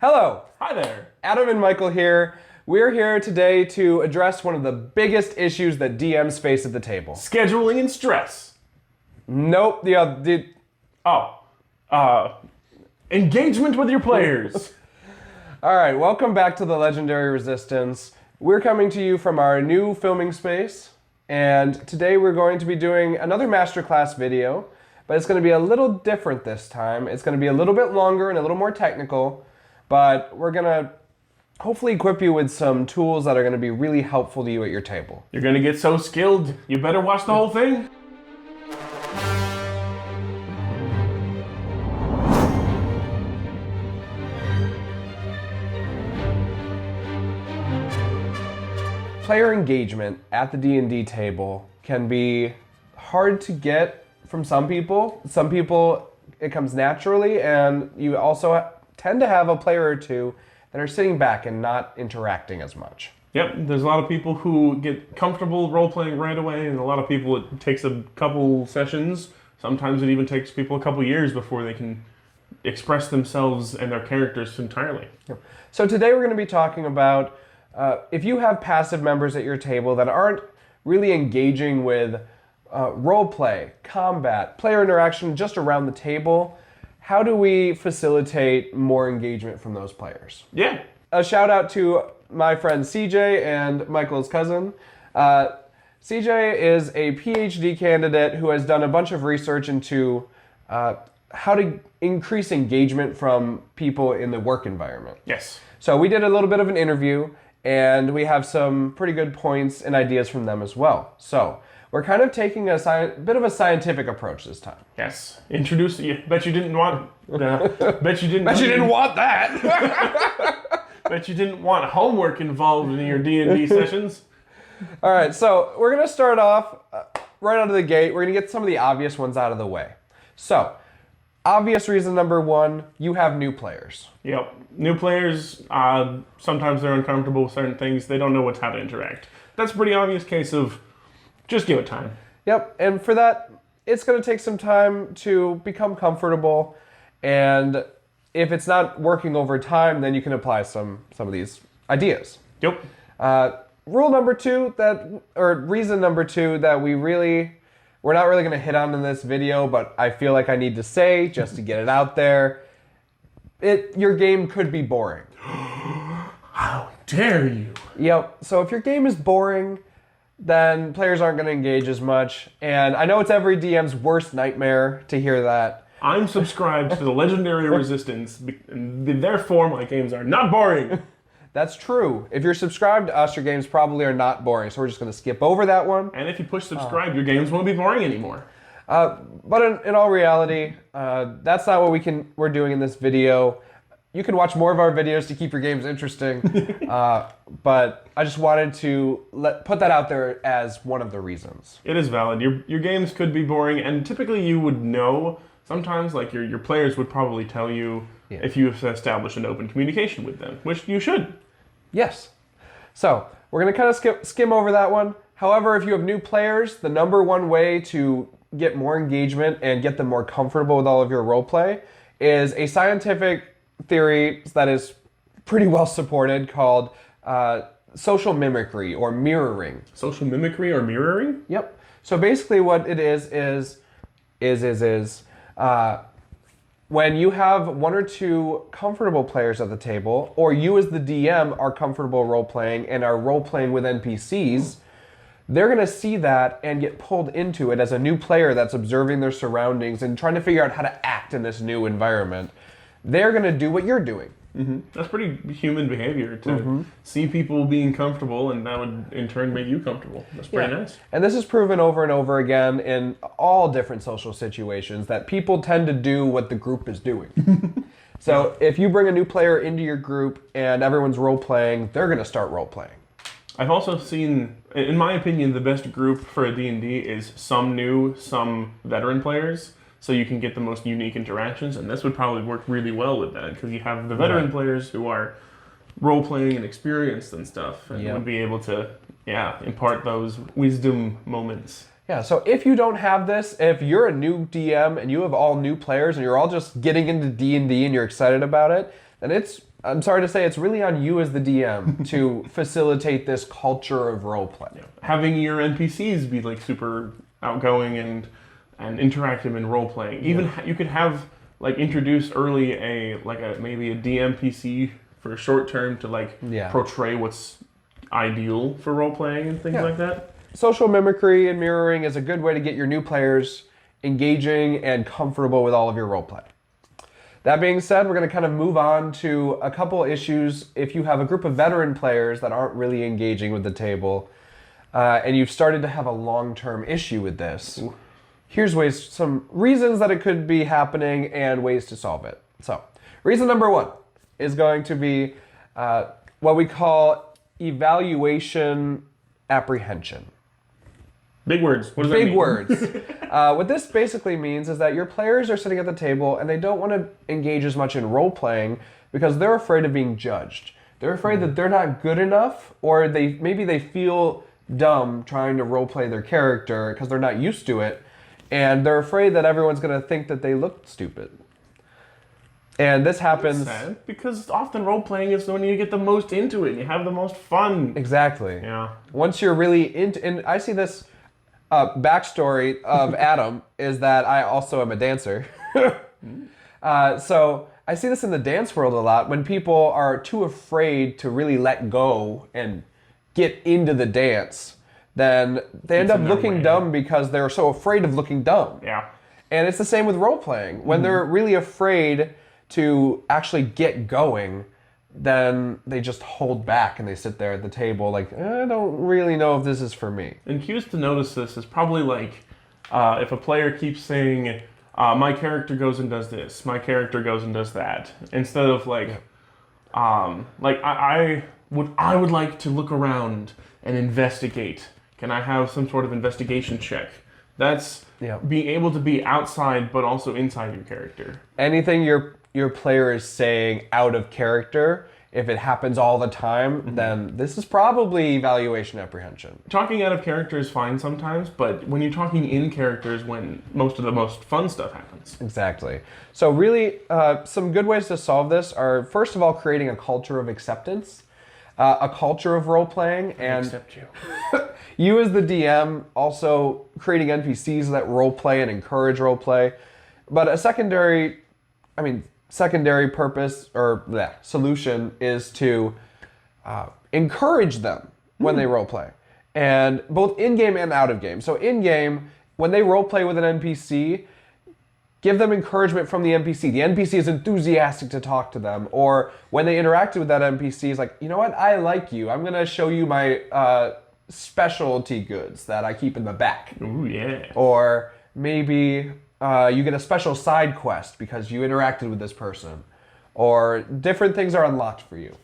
Hello, Hi there. Adam and Michael here. We're here today to address one of the biggest issues that DMs face at the table. Scheduling and stress. Nope, Engagement with your players. All right, welcome back to the Legendary Resistance. We're coming to you from our new filming space, and today we're going to be doing another masterclass video, but it's going to be a little different this time. It's going to be a little bit longer and a little more technical, but we're going to hopefully equip you with some tools that are going to be really helpful to you at your table. You're gonna get so skilled, you better watch the whole thing. Player engagement at the D&D table can be hard to get from some people. Some people, it comes naturally, and you also tend to have a player or two that are sitting back and not interacting as much. Yep, there's a lot of people who get comfortable role-playing right away, and a lot of people it takes a couple sessions. Sometimes it even takes people a couple years before they can express themselves and their characters entirely. So today we're going to be talking about if you have passive members at your table that aren't really engaging with role play, combat, player interaction just around the table, how do we facilitate more engagement from those players? Yeah. A shout out to my friend CJ and Michael's cousin. CJ is a PhD candidate who has done a bunch of research into how to increase engagement from people in the work environment. Yes. So we did a little bit of an interview, and we have some pretty good points and ideas from them as well. So we're kind of taking a bit of a scientific approach this time. Yes. Introduce you. Bet you didn't want. Bet you didn't. Bet you didn't want that. Bet you didn't want homework involved in your D&D sessions. All right, so we're gonna start off right out of the gate. We're gonna get some of the obvious ones out of the way. So, obvious reason number one, you have new players. Yep. New players, sometimes they're uncomfortable with certain things. They don't know how to interact. That's a pretty obvious case of just give it time. Yep, and for that, it's going to take some time to become comfortable. And if it's not working over time, then you can apply some of these ideas. Yep. Rule number two, reason number two that we're not really going to hit on in this video, but I feel like I need to say just to get it out there. Your game could be boring. How dare you? Yep. So if your game is boring, then players aren't going to engage as much. And I know it's every DM's worst nightmare to hear that. I'm subscribed to the Legendary Resistance, and therefore my games are not boring. That's true. If you're subscribed to us, your games probably are not boring. So we're just going to skip over that one. And if you push subscribe, your games won't be boring anymore. But in all reality, that's not what we're doing in this video. You can watch more of our videos to keep your games interesting. But I just wanted to put that out there as one of the reasons. It is valid. Your games could be boring, and typically you would know. Sometimes, like your players would probably tell you if you have established an open communication with them, which you should. Yes. So we're going to kind of skim over that one. However, if you have new players, the number one way to get more engagement and get them more comfortable with all of your roleplay is a scientific theory that is pretty well supported called social mimicry or mirroring. Social mimicry or mirroring? Yep. So basically what it is when you have one or two comfortable players at the table, or you as the DM are comfortable role-playing and are role-playing with NPCs, they're going to see that and get pulled into it as a new player that's observing their surroundings and trying to figure out how to act in this new environment. They're going to do what you're doing. Mm-hmm. That's pretty human behavior to see people being comfortable, and that would in turn make you comfortable. That's pretty nice. And this is proven over and over again in all different social situations that people tend to do what the group is doing. So if you bring a new player into your group and everyone's role-playing, they're going to start role-playing. I've also seen, in my opinion, the best group for a D&D is some new, some veteran players. So you can get the most unique interactions, and this would probably work really well with that because you have the veteran players who are role-playing and experienced and stuff, and would be able to, impart those wisdom moments. Yeah, so if you don't have this, if you're a new DM and you have all new players and you're all just getting into D&D and you're excited about it, then I'm sorry to say, it's really on you as the DM to facilitate this culture of roleplay. Having your NPCs be like super outgoing and interactive in role playing. Even you could have like introduce early maybe a DM PC for a short term to portray what's ideal for role playing and things like that. Social mimicry and mirroring is a good way to get your new players engaging and comfortable with all of your roleplay. That being said, we're going to kind of move on to a couple issues. If you have a group of veteran players that aren't really engaging with the table, and you've started to have a long-term issue with this, here's some reasons that it could be happening and ways to solve it. So, reason number one is going to be what we call evaluation apprehension. Big words. What does that mean? Big words. What this basically means is that your players are sitting at the table and they don't want to engage as much in role-playing because they're afraid of being judged. They're afraid that they're not good enough, or maybe they feel dumb trying to role-play their character because they're not used to it, and they're afraid that everyone's going to think that they look stupid. And this happens... That's sad, because often role-playing is when you get the most into it and you have the most fun. Exactly. Yeah. Once you're really into... And I see this... backstory of Adam is that I also am a dancer. So I see this in the dance world a lot when people are too afraid to really let go and get into the dance. Then they end up looking dumb because they're so afraid of looking dumb. Yeah. And it's the same with role playing. When they're really afraid to actually get going, then they just hold back and they sit there at the table like, I don't really know if this is for me. And cues to notice this is probably if a player keeps saying, my character goes and does this, my character goes and does that, instead of I would like to look around and investigate. Can I have some sort of investigation check? That's being able to be outside but also inside your character. Anything your player is saying out of character, if it happens all the time, then this is probably evaluation apprehension. Talking out of character is fine sometimes, but when you're talking in character is when most of the most fun stuff happens. Exactly. So really, some good ways to solve this are, first of all, creating a culture of acceptance, a culture of role-playing, and accept you. You as the DM also creating NPCs that role-play and encourage role-play. But a secondary purpose or solution is to encourage them when they roleplay, and both in-game and out-of-game. So in-game, when they roleplay with an NPC, give them encouragement from the NPC. The NPC is enthusiastic to talk to them, or when they interacted with that NPC, is like, you know what, I like you. I'm gonna show you my specialty goods that I keep in the back. Ooh, yeah. Or maybe you get a special side quest because you interacted with this person, or different things are unlocked for you.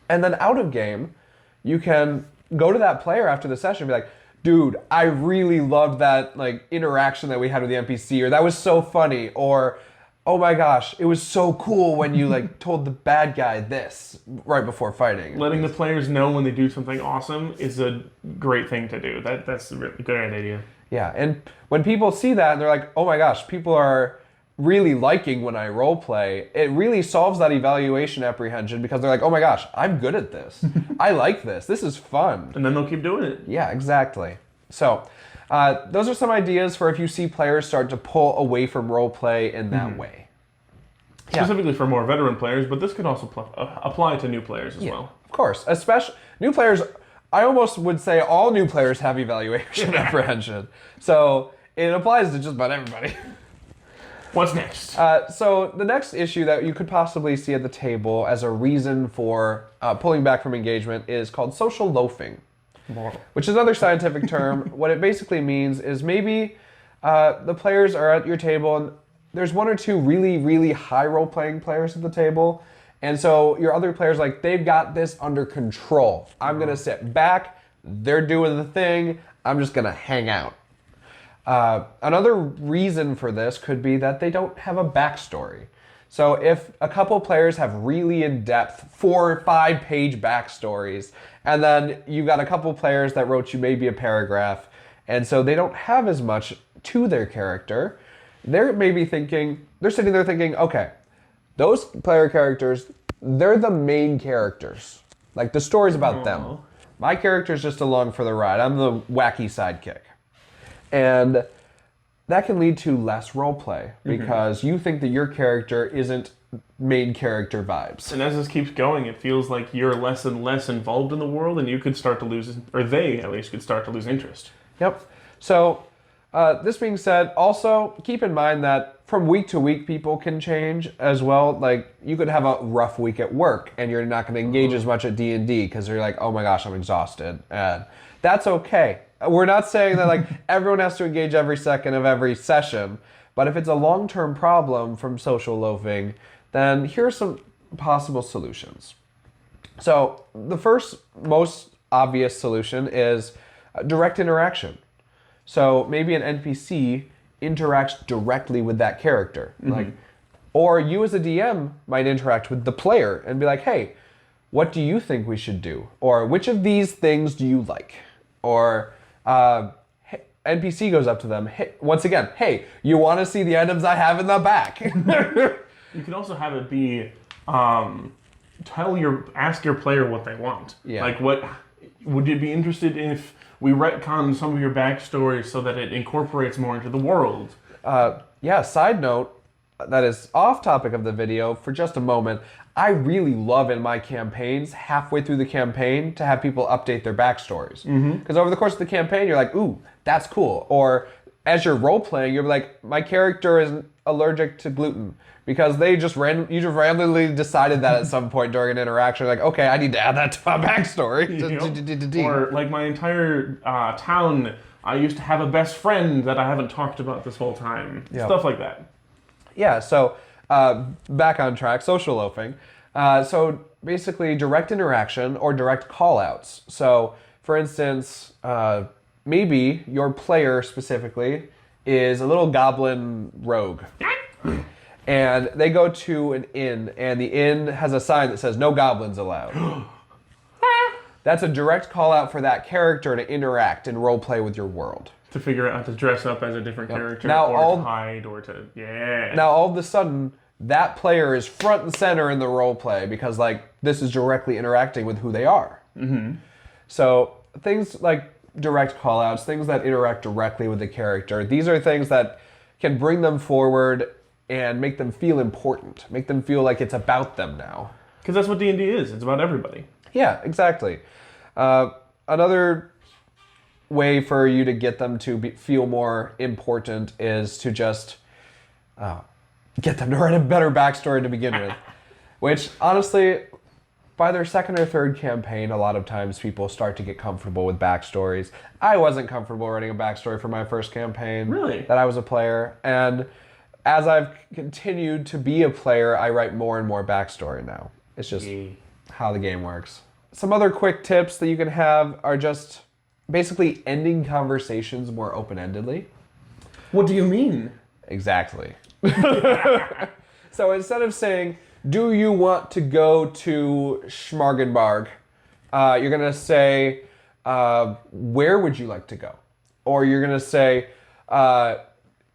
And then out of game, you can go to that player after the session and be like, dude, I really loved that interaction that we had with the NPC, or that was so funny, or oh my gosh, it was so cool when you told the bad guy this right before fighting. Letting the players know when they do something awesome is a great thing to do. That's a really good idea. Yeah, and when people see that and they're like, oh my gosh, people are really liking when I roleplay, it really solves that evaluation apprehension because they're like, oh my gosh, I'm good at this. I like this. This is fun. And then they'll keep doing it. Yeah, exactly. So those are some ideas for if you see players start to pull away from roleplay in that way. Specifically for more veteran players, but this could also apply to new players as well. Of course. Especially new players. I almost would say all new players have evaluation apprehension. So it applies to just about everybody. What's next? So the next issue that you could possibly see at the table as a reason for pulling back from engagement is called social loafing, which is another scientific term. What it basically means is maybe the players are at your table and there's one or two really, really high role-playing players at the table. And so your other players, they've got this under control. I'm going to sit back. They're doing the thing. I'm just going to hang out. Another reason for this could be that they don't have a backstory. So if a couple players have really in-depth 4 or 5 page backstories, and then you've got a couple players that wrote you maybe a paragraph, and so they don't have as much to their character, they're sitting there thinking, okay, Those player characters, they're the main characters. Like, the story's about them. My character's just along for the ride. I'm the wacky sidekick. And that can lead to less roleplay because you think that your character isn't main character vibes. And as this keeps going, it feels like you're less and less involved in the world, and you could start to lose, or they at least could start to lose interest. Yep. So, this being said, also keep in mind that from week to week, people can change as well. Like, you could have a rough week at work, and you're not going to engage as much at D&D because you're like, oh my gosh, I'm exhausted. And that's okay. We're not saying that like everyone has to engage every second of every session, but if it's a long-term problem from social loafing, then here are some possible solutions. So the first most obvious solution is direct interaction. So maybe an NPC interacts directly with that character. Like, or you as a DM might interact with the player and be like, hey, what do you think we should do? Or which of these things do you like? Or NPC goes up to them, hey, once again, hey, you want to see the items I have in the back? You can also have it be, ask your player what they want. Yeah. Like, what would you be interested in if we retcon some of your backstory so that it incorporates more into the world? Yeah, side note, that is off topic of the video for just a moment. I really love in my campaigns, halfway through the campaign, to have people update their backstories. Because over the course of the campaign, you're like, ooh, that's cool. Or as you're role-playing, you're like, my character is allergic to gluten. Because you just randomly decided that at some point during an interaction. Like, okay, I need to add that to my backstory. Or like my entire town, I used to have a best friend that I haven't talked about this whole time. Yep. Stuff like that. Yeah, so back on track, social loafing. So basically direct interaction or direct call-outs. So for instance, maybe your player specifically is a little goblin rogue. And they go to an inn, and the inn has a sign that says, no goblins allowed. That's a direct call out for that character to interact and roleplay with your world. To figure out how to dress up as a different character, now or to hide, or to, Now all of a sudden, that player is front and center in the roleplay because like this is directly interacting with who they are. So things like direct call outs, things that interact directly with the character, these are things that can bring them forward and make them feel important, make them feel like it's about them now. Because that's what D&D is. It's about everybody. Yeah, exactly. Another way for you to get them to feel more important is to just get them to write a better backstory to begin with. Which, honestly, by their second or third campaign, a lot of times people start to get comfortable with backstories. I wasn't comfortable writing a backstory for my first campaign. Really? That I was a player. And as I've continued to be a player, I write more and more backstory now. It's just how the game works. Some other quick tips that you can have are just basically ending conversations more open-endedly. What do you mean? Exactly. So instead of saying, do you want to go to Schmargenbarg? You're going to say, where would you like to go? Or you're going to say,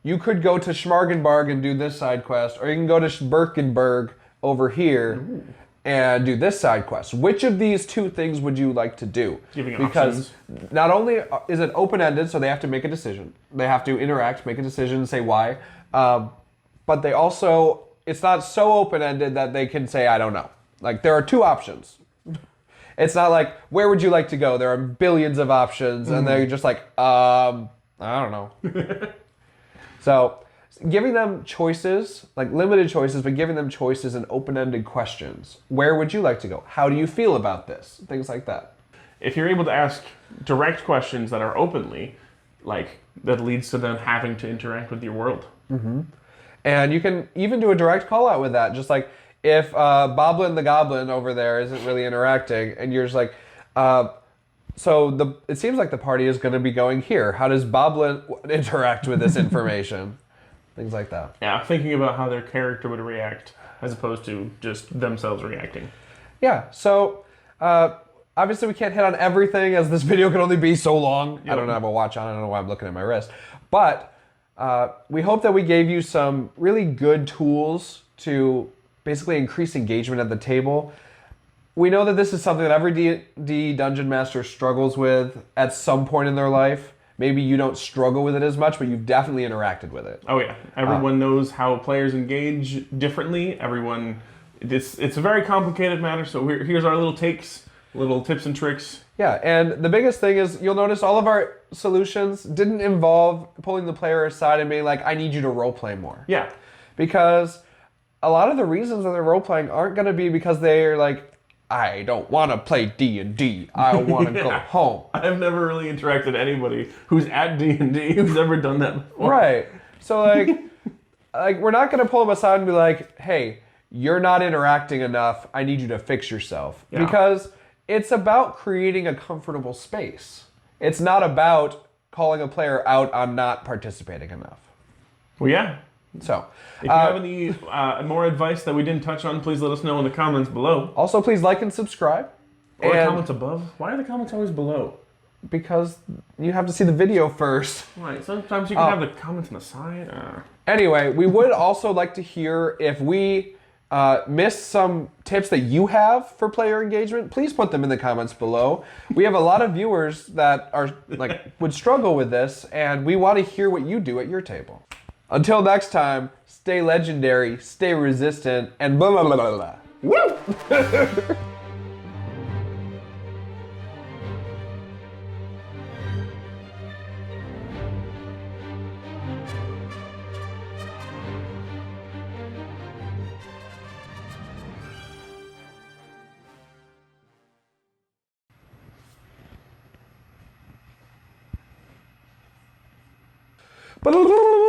you could go to Schmargenbarg and do this side quest, or you can go to Birkenberg over here and do this side quest. Which of these two things would you like to do? Giving because options. Not only is it open-ended, so they have to make a decision. They have to interact, make a decision, say why. But they also, it's not so open-ended that they can say, I don't know. Like, there are two options. It's not like, where would you like to go? There are billions of options, and they're just like, I don't know. So giving them choices, like limited choices, but giving them choices and open-ended questions. Where would you like to go? How do you feel about this? Things like that. If you're able to ask direct questions that are openly, like, that leads to them having to interact with your world. And you can even do a direct call out with that. Just like if Boblin the Goblin over there isn't really interacting, and you're just like, it seems like the party is going to be going here. How does Boblin interact with this information? Things like that. Yeah, thinking about how their character would react as opposed to just themselves reacting. Yeah, so obviously we can't hit on everything as this video can only be so long. Yep. I don't have a watch on. I don't know why I'm looking at my wrist. But we hope that we gave you some really good tools to basically increase engagement at the table. We know that this is something that every D&D Dungeon Master struggles with at some point in their life. Maybe you don't struggle with it as much, but you've definitely interacted with it. Oh yeah, everyone knows how players engage differently. It's a very complicated matter. So here's our little tips and tricks. Yeah, and the biggest thing is you'll notice all of our solutions didn't involve pulling the player aside and being like, I need you to roleplay more. Yeah. Because a lot of the reasons that they're roleplaying aren't going to be because they're like, I don't want to play D&D. I want to go home. I've never really interacted with anybody who's at D&D who's ever done that before. Right. So like we're not going to pull them aside and be like, hey, you're not interacting enough. I need you to fix yourself. Yeah. Because it's about creating a comfortable space. It's not about calling a player out on not participating enough. Well, yeah. So, if you have any more advice that we didn't touch on, please let us know in the comments below. Also, please like and subscribe. Or comments above. Why are the comments always below? Because you have to see the video first. Right. Sometimes you can have the comments on the side. Anyway, we would also like to hear if we missed some tips that you have for player engagement. Please put them in the comments below. We have a lot of viewers that are would struggle with this, and we want to hear what you do at your table. Until next time, stay legendary, stay resistant, and blah, blah, blah, blah, blah. Woo! Blah, blah, blah, blah.